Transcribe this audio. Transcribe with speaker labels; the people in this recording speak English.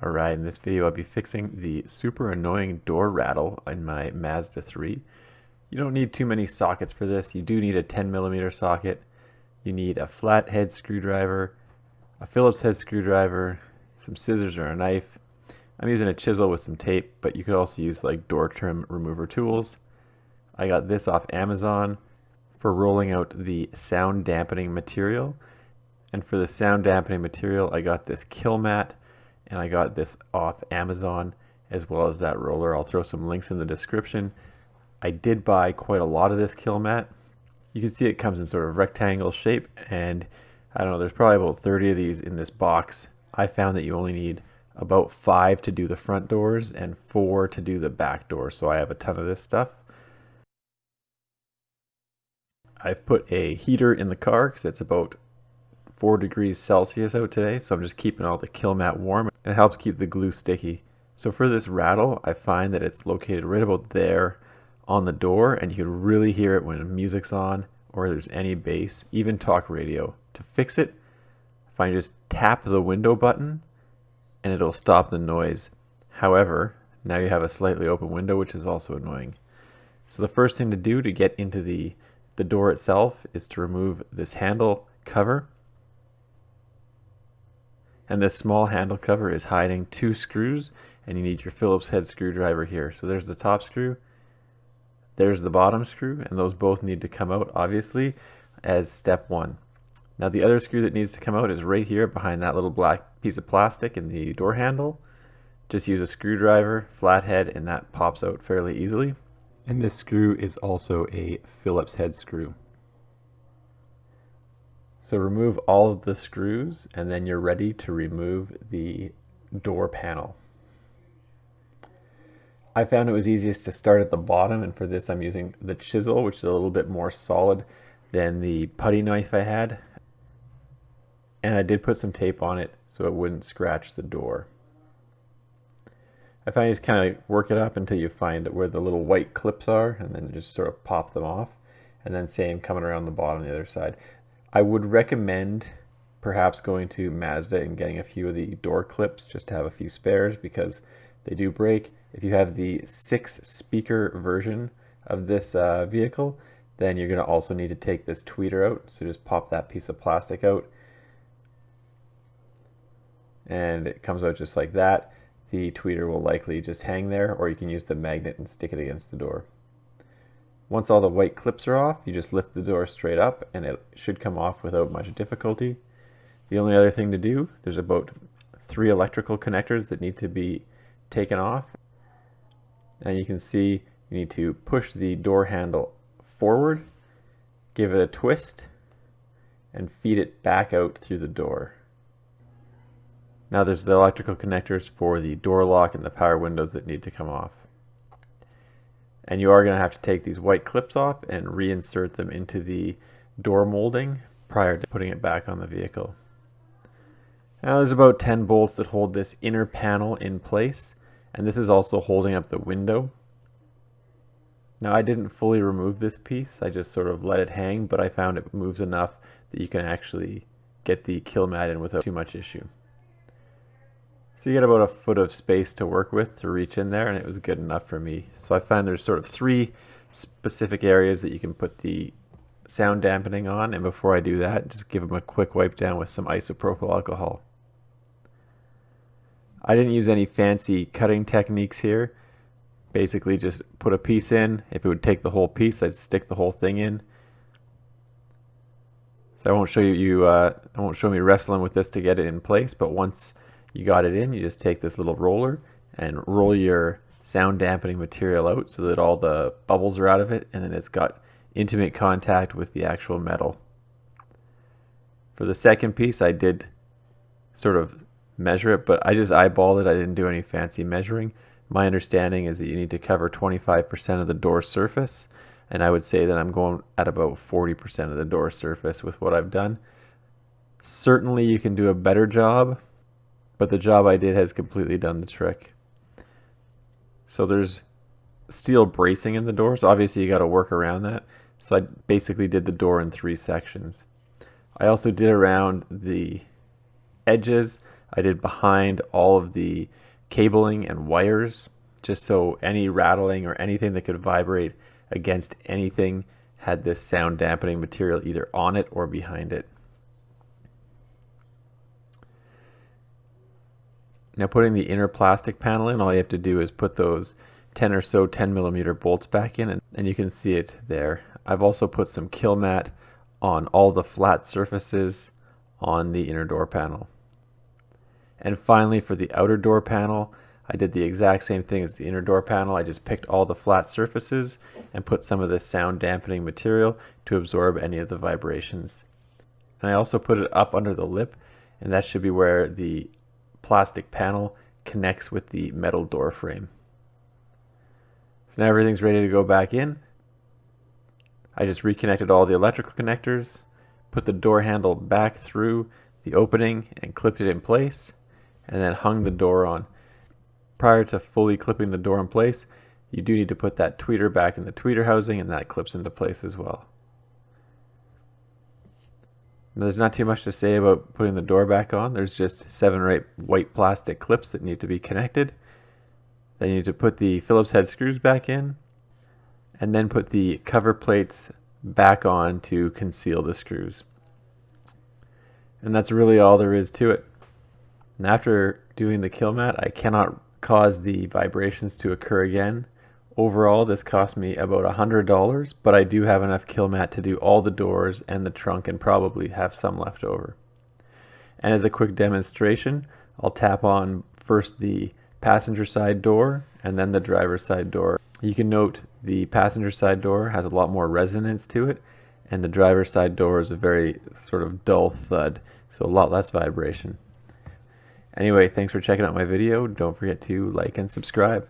Speaker 1: Alright, in this video I'll be fixing the super annoying door rattle in my Mazda 3. You don't need too many sockets for this. You do need a 10mm socket. You need a flat head screwdriver, a Phillips head screwdriver, some scissors or a knife. I'm using a chisel with some tape, but you could also use like door trim remover tools. I got this off Amazon for rolling out the sound dampening material. And for the sound dampening material, I got this Kilmat, and I got this off Amazon as well as that roller. I'll throw some links in the description. I did buy quite a lot of this Kilmat. You can see it comes in sort of rectangle shape, and I don't know, there's probably about 30 of these in this box. I found that you only need about 5 to do the front doors and 4 to do the back doors, so I have a ton of this stuff. I've put a heater in the car because it's about 4 degrees Celsius out today, so I'm just keeping all the Kilmat warm. It helps keep the glue sticky. So for this rattle, I find that it's located right about there on the door, and you can really hear it when music's on or there's any bass, even talk radio. To fix it, I find you just tap the window button and it'll stop the noise. However, now you have a slightly open window, which is also annoying. So the first thing to do to get into the door itself is to remove this handle cover. And this small handle cover is hiding 2 screws, and you need your Phillips head screwdriver here. So there's the top screw, there's the bottom screw, and those both need to come out, obviously, as step 1. Now the other screw that needs to come out is right here behind that little black piece of plastic in the door handle. Just use a screwdriver, flathead, and that pops out fairly easily. And this screw is also a Phillips head screw. So remove all of the screws, and then you're ready to remove the door panel. I found it was easiest to start at the bottom, and for this I'm using the chisel, which is a little bit more solid than the putty knife I had. And I did put some tape on it so it wouldn't scratch the door. I find you just kind of work it up until you find where the little white clips are, and then just sort of pop them off. And then same coming around the bottom the other side. I would recommend perhaps going to Mazda and getting a few of the door clips just to have a few spares, because they do break. If you have the 6-speaker version of this vehicle, then you're going to also need to take this tweeter out. So just pop that piece of plastic out, and it comes out just like that. The tweeter will likely just hang there, or you can use the magnet and stick it against the door. Once all the white clips are off, you just lift the door straight up and it should come off without much difficulty. The only other thing to do, there's about 3 electrical connectors that need to be taken off. And you can see you need to push the door handle forward, give it a twist, and feed it back out through the door. Now there's the electrical connectors for the door lock and the power windows that need to come off. And you are going to have to take these white clips off and reinsert them into the door molding prior to putting it back on the vehicle. Now there's about 10 bolts that hold this inner panel in place, and this is also holding up the window. Now I didn't fully remove this piece, I just sort of let it hang, but I found it moves enough that you can actually get the Kilmat in without too much issue. So you get about a foot of space to work with to reach in there, and it was good enough for me. So I find there's sort of 3 specific areas that you can put the sound dampening on, and before I do that, just give them a quick wipe down with some isopropyl alcohol. I didn't use any fancy cutting techniques here. Basically just put a piece in. If it would take the whole piece, I'd stick the whole thing in. So I won't show I won't show me wrestling with this to get it in place, but once you got it in, you just take this little roller and roll your sound dampening material out so that all the bubbles are out of it, and then it's got intimate contact with the actual metal. For the second piece, I did sort of measure it, but I just eyeballed it. I didn't do any fancy measuring. My understanding is that you need to cover 25% of the door surface, and I would say that I'm going at about 40% of the door surface with what I've done. Certainly you can do a better job, but the job I did has completely done the trick. So there's steel bracing in the door, so obviously you got to work around that. So I basically did the door in 3 sections. I also did around the edges I did behind all of the cabling and wires, just so any rattling or anything that could vibrate against anything had this sound dampening material either on it or behind it. Now putting the inner plastic panel in, all you have to do is put those 10 or so 10mm bolts back in, and you can see it there. I've also put some Kilmat on all the flat surfaces on the inner door panel. And finally, for the outer door panel, I did the exact same thing as the inner door panel. I just picked all the flat surfaces and put some of this sound dampening material to absorb any of the vibrations. And I also put it up under the lip, and that should be where the plastic panel connects with the metal door frame. So now everything's ready to go back in. I just reconnected all the electrical connectors, put the door handle back through the opening and clipped it in place, and then hung the door on. Prior to fully clipping the door in place, you do need to put that tweeter back in the tweeter housing, and that clips into place as well. Now, there's not too much to say about putting the door back on. There's just 7 or 8 white plastic clips that need to be connected. Then you need to put the Phillips head screws back in, and then put the cover plates back on to conceal the screws. And that's really all there is to it. And after doing the Kilmat, I cannot cause the vibrations to occur again. Overall, this cost me about $100, but I do have enough Kilmat to do all the doors and the trunk and probably have some left over. And as a quick demonstration, I'll tap on first the passenger side door and then the driver's side door. You can note the passenger side door has a lot more resonance to it, and the driver's side door is a very sort of dull thud, so a lot less vibration. Anyway, thanks for checking out my video. Don't forget to like and subscribe.